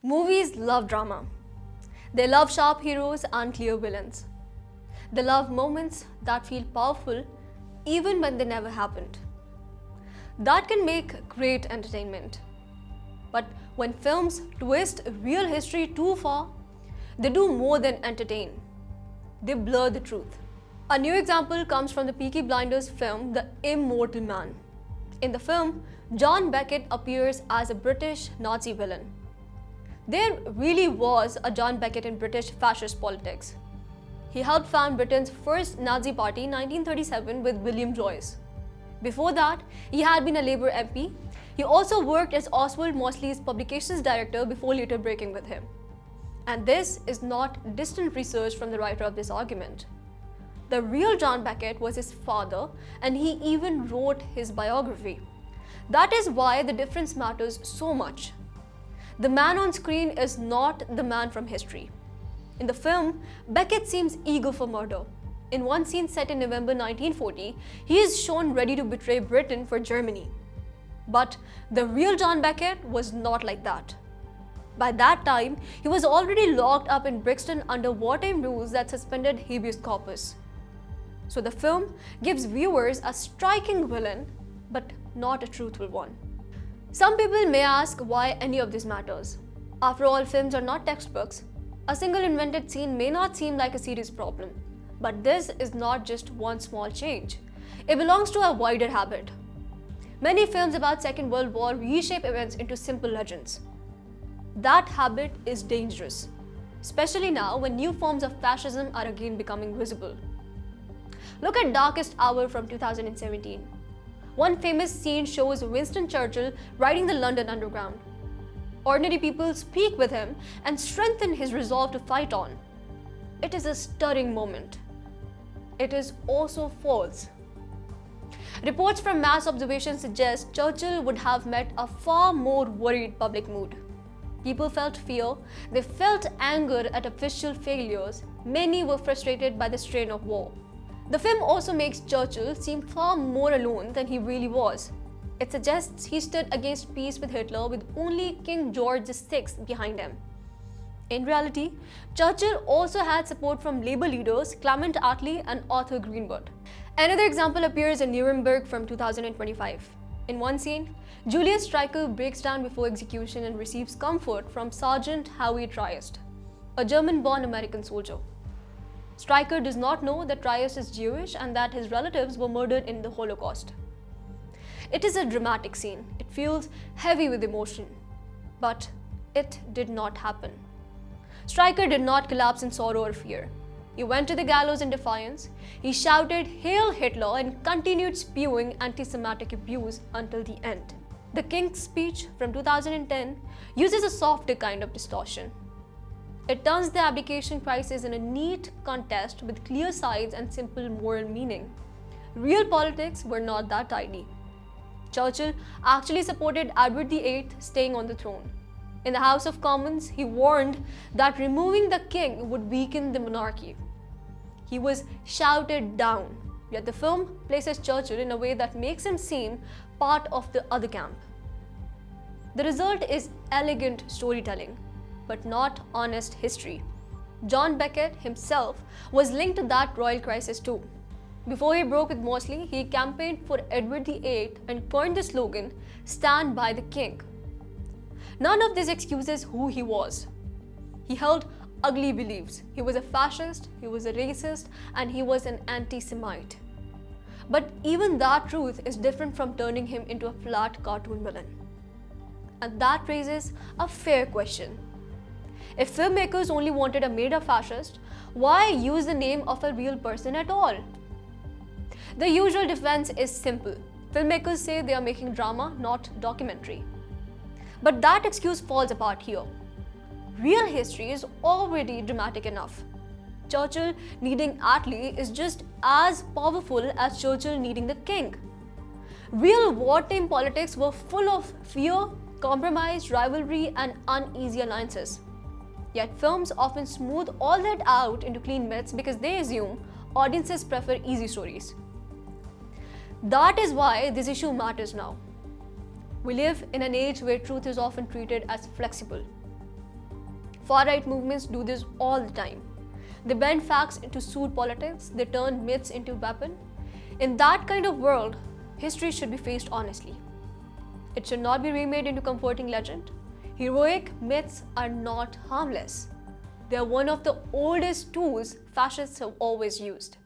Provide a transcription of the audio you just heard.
Movies love drama. They love sharp heroes and clear villains. They love moments that feel powerful even when they never happened. That can make great entertainment. But when films twist real history too far, they do more than entertain. They blur the truth. A new example comes from the Peaky Blinders film, The Immortal Man. In the film, John Beckett appears as a British Nazi villain. There really was a John Beckett in British fascist politics. He helped found Britain's first Nazi party in 1937 with William Joyce. Before that, he had been a Labour MP. He also worked as Oswald Mosley's publications director before later breaking with him. And this is not distant research from the writer of this argument. The real John Beckett was his father, and he even wrote his biography. That is why the difference matters so much. The man on screen is not the man from history. In the film, Beckett seems eager for murder. In one scene set in November 1940, he is shown ready to betray Britain for Germany. But the real John Beckett was not like that. By that time, he was already locked up in Brixton under wartime rules that suspended habeas corpus. So the film gives viewers a striking villain, but not a truthful one. Some people may ask why any of this matters. After all, films are not textbooks. A single invented scene may not seem like a serious problem. But this is not just one small change. It belongs to a wider habit. Many films about Second World War reshape events into simple legends. That habit is dangerous, especially now when new forms of fascism are again becoming visible. Look at Darkest Hour from 2017. One famous scene shows Winston Churchill riding the London Underground. Ordinary people speak with him and strengthen his resolve to fight on. It is a stirring moment. It is also false. Reports from mass observation suggest Churchill would have met a far more worried public mood. People felt fear, they felt anger at official failures, many were frustrated by the strain of war. The film also makes Churchill seem far more alone than he really was. It suggests he stood against peace with Hitler with only King George VI behind him. In reality, Churchill also had support from Labour leaders Clement Attlee and Arthur Greenwood. Another example appears in Nuremberg from 2025. In one scene, Julius Streicher breaks down before execution and receives comfort from Sergeant Howie Triest, a German-born American soldier. Streicher does not know that Triest is Jewish and that his relatives were murdered in the Holocaust. It is a dramatic scene. It feels heavy with emotion. But it did not happen. Streicher did not collapse in sorrow or fear. He went to the gallows in defiance. He shouted "Hail Hitler" and continued spewing anti-Semitic abuse until the end. The King's Speech from 2010 uses a softer kind of distortion. It turns the abdication crisis in a neat contest with clear sides and simple moral meaning. Real politics were not that tidy. Churchill actually supported Edward VIII staying on the throne. In the House of Commons, he warned that removing the king would weaken the monarchy. He was shouted down, yet the film places Churchill in a way that makes him seem part of the other camp. The result is elegant storytelling, but not honest history. John Beckett himself was linked to that royal crisis too. Before he broke with Mosley, he campaigned for Edward VIII and coined the slogan, "Stand by the King." None of this excuses who he was. He held ugly beliefs. He was a fascist, he was a racist, and he was an anti-Semite. But even that truth is different from turning him into a flat cartoon villain. And that raises a fair question. If filmmakers only wanted a made-up fascist, why use the name of a real person at all? The usual defense is simple. Filmmakers say they are making drama, not documentary. But that excuse falls apart here. Real history is already dramatic enough. Churchill needing Attlee is just as powerful as Churchill needing the king. Real wartime politics were full of fear, compromise, rivalry, and uneasy alliances. Yet films often smooth all that out into clean myths because they assume audiences prefer easy stories. That is why this issue matters now. We live in an age where truth is often treated as flexible. Far-right movements do this all the time. They bend facts to suit politics, they turn myths into weapons. In that kind of world, history should be faced honestly. It should not be remade into comforting legend. Heroic myths are not harmless. They are one of the oldest tools fascists have always used.